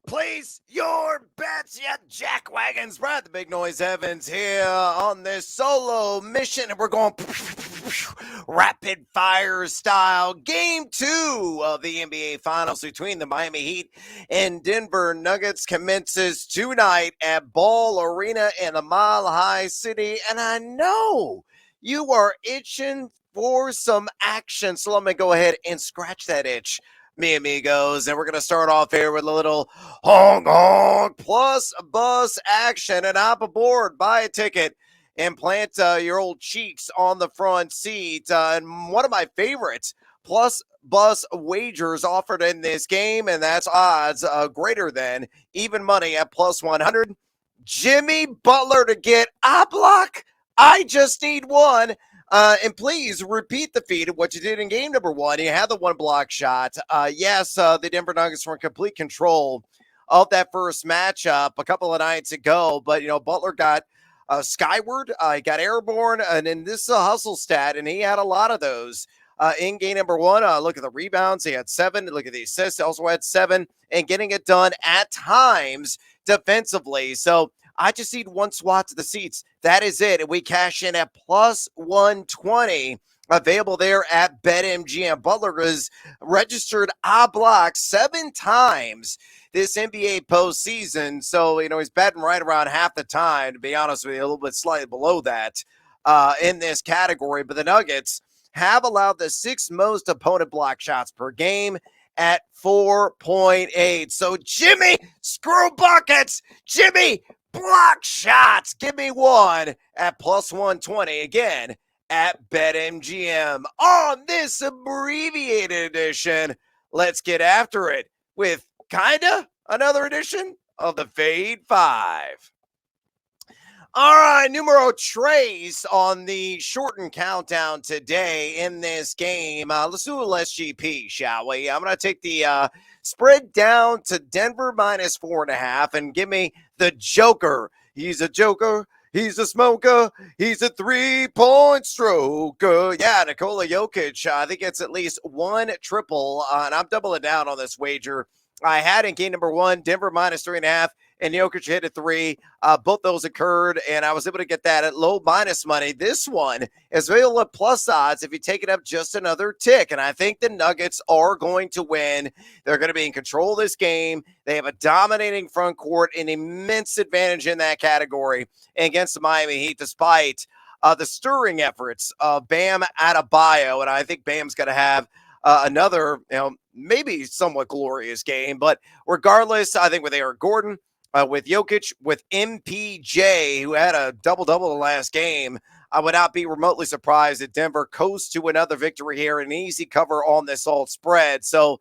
Place your bets, you jackwagons. Brad the Big Noise Evans here on this solo mission, and we're going rapid fire style. Game 2 of the NBA Finals between the Miami Heat and Denver Nuggets commences tonight at Ball Arena in the Mile High City, and I know you are itching for some action, so let me go ahead and scratch that itch, me amigos, and we're going to start off here with a little honk honk plus bus action. And hop aboard, buy a ticket, and plant your old cheeks on the front seat. And one of my favorites plus bus wagers offered in this game, and that's odds greater than even money at plus 100. Jimmy Butler to get a block. I just need one. And please repeat the feat of what you did in game number 1. You had the one block shot. Yes, the Denver Nuggets were in complete control of that first matchup a couple of nights ago. But, Butler got skyward. He got airborne. And then this is a hustle stat, and he had a lot of those. In game number 1, look at the rebounds. He had 7. Look at the assists. He also had 7. And getting it done at times defensively. So I just need one swat to the seats. That is it. And we cash in at plus 120. Available there at BetMGM. Butler is registered a block 7 times this NBA postseason. So, he's batting right around half the time, to be honest with you, a little bit slightly below that in this category. But the Nuggets have allowed the 6th most opponent block shots per game at 4.8. So, Jimmy, screw buckets. Jimmy, block shots. Give me one at plus 120. Again, at BetMGM. On this abbreviated edition, let's get after it with kinda another edition of the Fade 5. All right, numero tres on the shortened countdown today in this game. Let's do a less GP, shall we? I'm going to take the spread down to Denver minus 4.5 and give me the Joker. He's a joker. He's a smoker. He's a three-point stroker. Yeah, Nikola Jokic, I think it's at least one triple, and I'm doubling down on this wager. I had in game number 1, Denver minus 3.5, and Jokic hit a 3. Both those occurred, and I was able to get that at low minus money. This one is available at plus odds if you take it up just another tick, and I think the Nuggets are going to win. They're going to be in control of this game. They have a dominating front court, an immense advantage in that category against the Miami Heat, despite the stirring efforts of Bam Adebayo, and I think Bam's going to have another, maybe somewhat glorious game. But regardless, I think with Eric Gordon, with Jokic, with MPJ, who had a double-double the last game, I would not be remotely surprised if Denver coasts to another victory here, an easy cover on this alt spread. So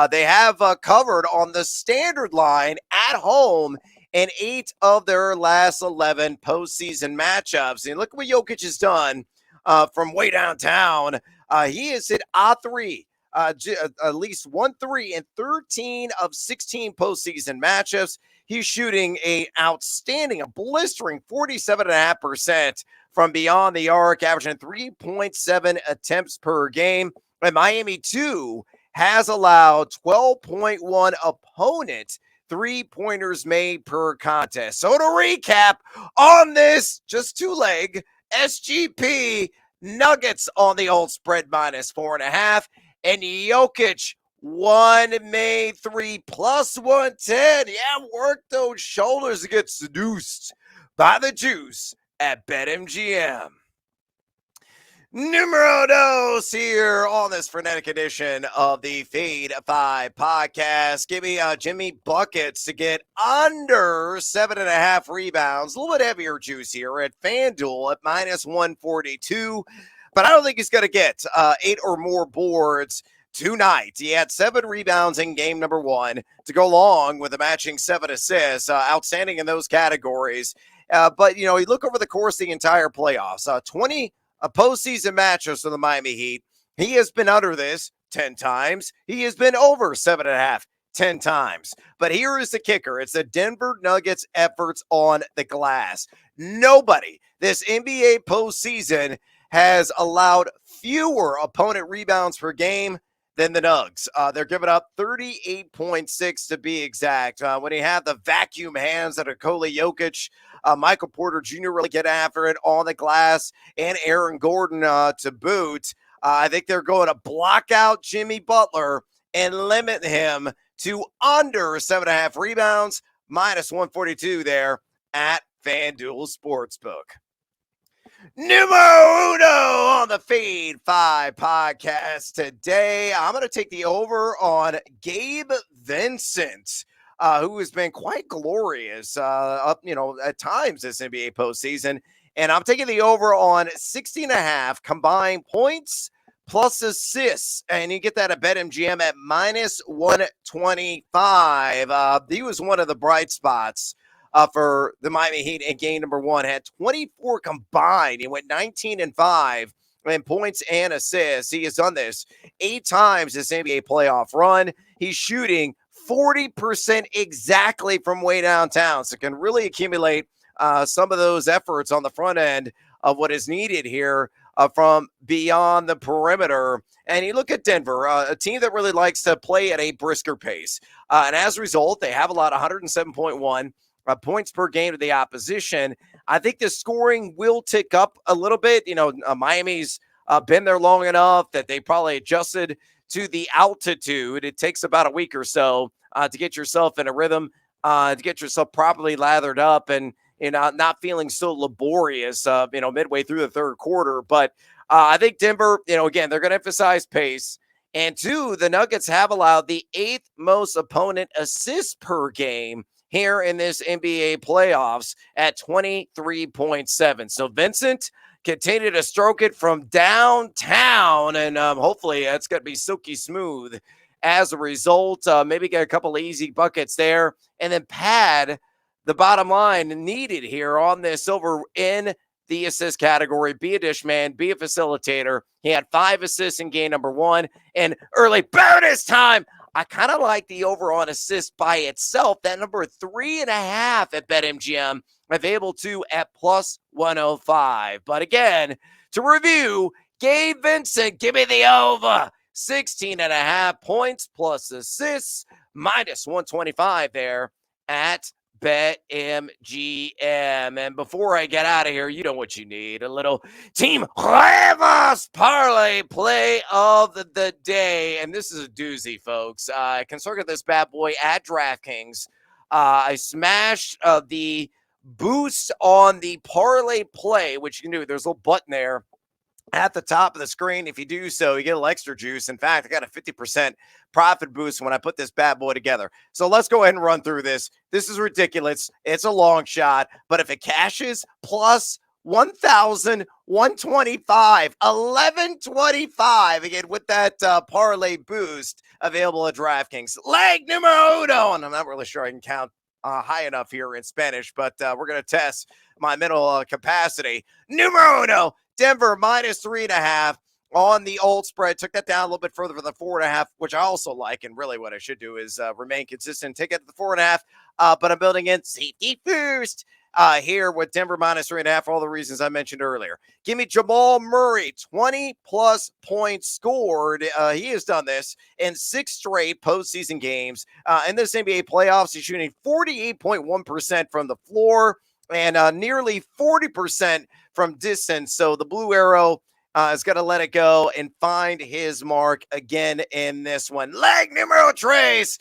they have covered on the standard line at home in 8 of their last 11 postseason matchups. And look at what Jokic has done from way downtown. He has hit A3. At least 1 3 in 13 of 16 postseason matchups. He's shooting a blistering 47.5% from beyond the arc, averaging 3.7 attempts per game. And Miami, too, has allowed 12.1 opponent three-pointers made per contest. So to recap on this just 2-leg SGP, Nuggets on the old spread minus 4.5. And Jokic, 1 made 3 plus 110. Yeah, work those shoulders to get seduced by the juice at BetMGM. Numero dos here on this frenetic edition of the Fade 5 podcast. Give me Jimmy Buckets to get under 7.5 rebounds. A little bit heavier juice here at FanDuel at minus 142. But I don't think he's going to get 8 or more boards tonight. He had 7 rebounds in game number 1 to go along with a matching 7 assists. Outstanding in those categories. But, you look over the course of the entire playoffs. 20 postseason matchups for the Miami Heat. He has been under this 10 times. He has been over 7.5 10 times. But here is the kicker. It's the Denver Nuggets efforts on the glass. Nobody this NBA postseason has allowed fewer opponent rebounds per game than the Nugs. They're giving up 38.6 to be exact. When you have the vacuum hands of Nikola Jokic, Michael Porter Jr. really get after it on the glass, and Aaron Gordon to boot. I think they're going to block out Jimmy Butler and limit him to under 7.5 rebounds, minus 142 there at FanDuel Sportsbook. Numero uno on the Fade 5 podcast today. I'm going to take the over on Gabe Vincent, who has been quite glorious up, at times this NBA postseason. And I'm taking the over on 60.5 combined points plus assists. And you get that at BetMGM at minus 125. He was one of the bright spots for the Miami Heat in game number 1. Had 24 combined. He went 19-5 in points and assists. He has done this 8 times this NBA playoff run. He's shooting 40% exactly from way downtown, so can really accumulate some of those efforts on the front end of what is needed here from beyond the perimeter. And you look at Denver, a team that really likes to play at a brisker pace. And as a result, they have allowed 107.1 points per game to the opposition. I think the scoring will tick up a little bit. Miami's been there long enough that they probably adjusted to the altitude. It takes about a week or so to get yourself in a rhythm, to get yourself properly lathered up and not feeling so laborious, midway through the third quarter. But I think Denver, again, they're going to emphasize pace. And 2, the Nuggets have allowed the 8th most opponent assists per game here in this NBA playoffs at 23.7. So Vincent continued to stroke it from downtown, and hopefully it's going to be silky smooth as a result. Maybe get a couple of easy buckets there, and then pad the bottom line needed here on this over in the assist category. Be a dish man, be a facilitator. He had 5 assists in game number 1, and early bonus time. I kind of like the over on assist by itself. That number 3.5 at BetMGM, available to at plus 105. But again, to review, Gabe Vincent, give me the over. 16.5 points plus assists, minus 125 there at BetMGM. And before I get out of here, you know what you need. A little Team Rivas Parlay play of the day. And this is a doozy, folks. I can circle this bad boy at DraftKings. I smashed the boost on the parlay play, which you can do. There's a little button there at the top of the screen. If you do so, you get a little extra juice. In fact, I got a 50% profit boost when I put this bad boy together. So let's go ahead and run through this. This is ridiculous. It's a long shot, but if it cashes, plus 1,125, 1,125 again with that parlay boost available at DraftKings. Leg numero uno, and I'm not really sure I can count high enough here in Spanish, but we're going to test my mental capacity. Numero uno, Denver minus 3.5 on the old spread. Took that down a little bit further for the 4.5, which I also like. And really what I should do is remain consistent, take it to the 4.5. But I'm building in safety first here with Denver minus 3.5 for all the reasons I mentioned earlier. Give me Jamal Murray, 20-plus points scored. He has done this in 6 straight postseason games. In this NBA playoffs, he's shooting 48.1% from the floor and nearly 40% from distance. So the blue arrow is going to let it go and find his mark again in this one. Leg numero tres.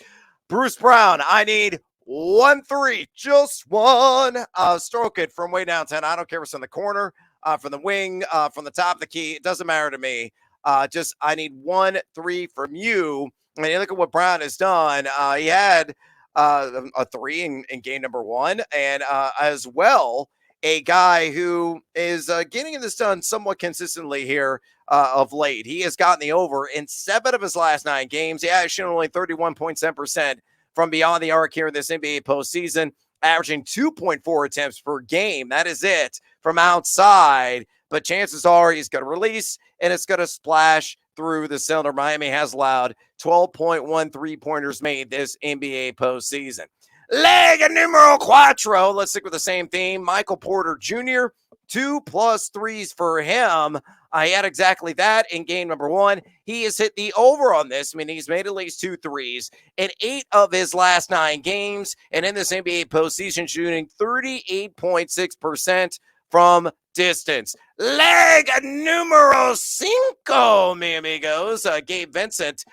Bruce Brown, I need 1-3, just one. Stroke it from way downtown. I don't care if it's in the corner, from the wing, from the top of the key. It doesn't matter to me. I need 1-3 from you. And you look at what Brown has done. He had a 3 in game number 1, and as well, a guy who is getting this done somewhat consistently here of late. He has gotten the over in 7 of his last 9 games. He has shown only 31.7% from beyond the arc here in this NBA postseason, averaging 2.4 attempts per game. That is it from outside, but chances are he's going to release, and it's going to splash through the cylinder. Miami has allowed 12.1 3-pointers made this NBA postseason. Leg numero cuatro. Let's stick with the same theme. Michael Porter Jr., 2+ threes for him. He had exactly that in game number 1. He has hit the over on this. I mean, he's made at least 2 threes in 8 of his last 9 games. And in this NBA postseason, shooting 38.6% from distance. Leg numero 5, mi amigos. Gabe Vincent,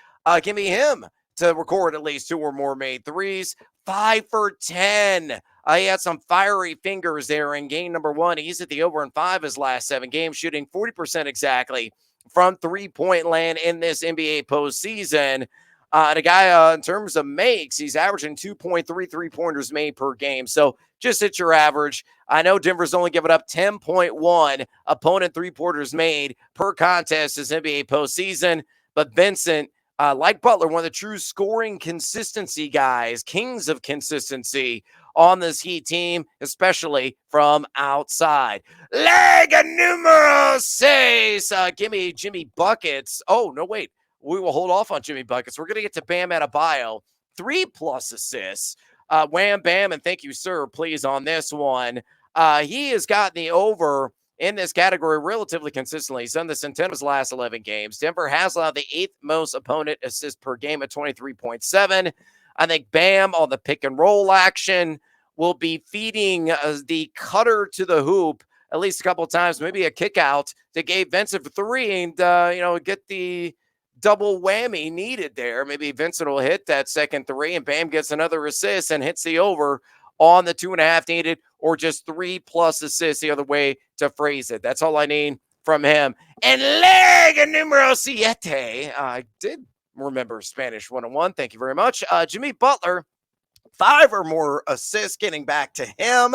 give me him to record at least 2 or more made threes. 5 for 10. He had some fiery fingers there in game number 1. He's at the over in 5 his last 7 games, shooting 40% exactly from three-point land in this NBA postseason. And a guy, in terms of makes, he's averaging 2.3 3-pointers made per game. So just hit your average. I know Denver's only given up 10.1 opponent three-pointers made per contest this NBA postseason. But Vincent, like Butler, one of the true scoring consistency guys, kings of consistency on this Heat team, especially from outside. Leg numero 6. Give me Jimmy Buckets. Oh, no, wait. We will hold off on Jimmy Buckets. We're going to get to Bam Adebayo. 3+ assists. Wham, bam, and thank you, sir, please, on this one. He has gotten the over in this category relatively consistently. He's done this in 10 of his last 11 games. Denver has allowed the 8th most opponent assists per game at 23.7. I think Bam on the pick and roll action will be feeding the cutter to the hoop at least a couple of times, maybe a kick out to Gabe Vincent for 3 and, get the double whammy needed there. Maybe Vincent will hit that second 3 and Bam gets another assist and hits the over on the 2.5 needed, or just 3+ assists the other way to phrase it. That's all I need from him. And leg numero 7. I did remember Spanish 101. Thank you very much. Jimmy Butler, 5 or more assists, getting back to him.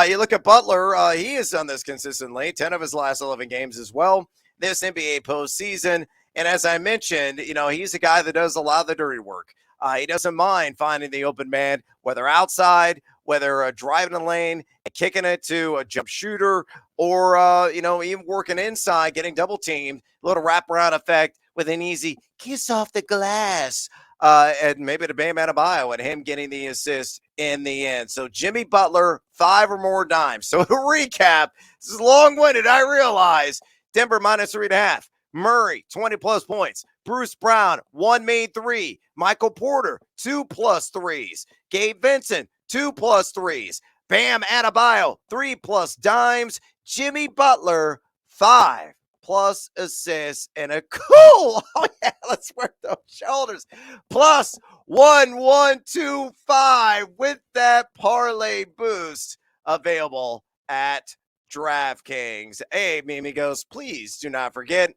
You look at Butler, he has done this consistently, 10 of his last 11 games as well this NBA postseason. And as I mentioned, he's a guy that does a lot of the dirty work. He doesn't mind finding the open man, whether outside, whether driving the lane, kicking it to a jump shooter, or, even working inside, getting double teamed, a little wraparound effect with an easy kiss off the glass. And maybe to Bam Adebayo and him getting the assist in the end. So Jimmy Butler, 5 or more dimes. So to recap, this is long-winded, I realize. Denver minus 3.5. Murray, 20+ points. Bruce Brown, 1 made 3. Michael Porter, 2+ threes. Gabe Vincent, 2+ threes. Bam Adebayo, 3+ dimes. Jimmy Butler, 5+ assists and a cool, let's work those shoulders, plus 1,125 with that parlay boost available at DraftKings. Hey, mi amigos, please do not forget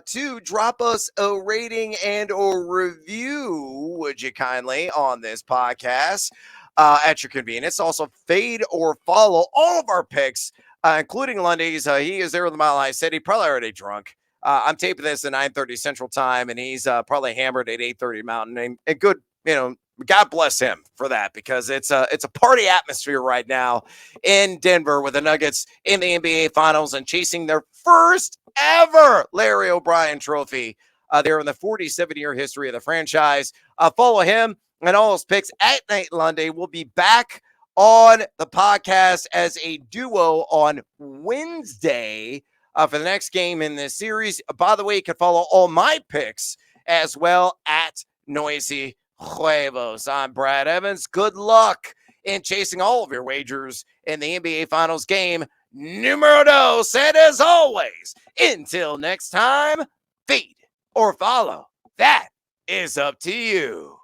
to drop us a rating and or review, would you kindly, on this podcast at your convenience. Also, fade or follow all of our picks, including Lundy's. He is there with the Mile High City, probably already drunk. I'm taping this at 9:30 Central Time, and he's probably hammered at 8:30 Mountain. And good, God bless him for that, because it's a party atmosphere right now in Denver with the Nuggets in the NBA Finals and chasing their first ever Larry O'Brien trophy. They're in the 47-year history of the franchise. Follow him and all his picks at Nate Lundy. We'll be back on the podcast as a duo on Wednesday for the next game in this series. By the way, you can follow all my picks as well at Noisy Huevos. I'm Brad Evans. Good luck in chasing all of your wagers in the NBA Finals game numero 2. And as always, until next time, feed or follow. That is up to you.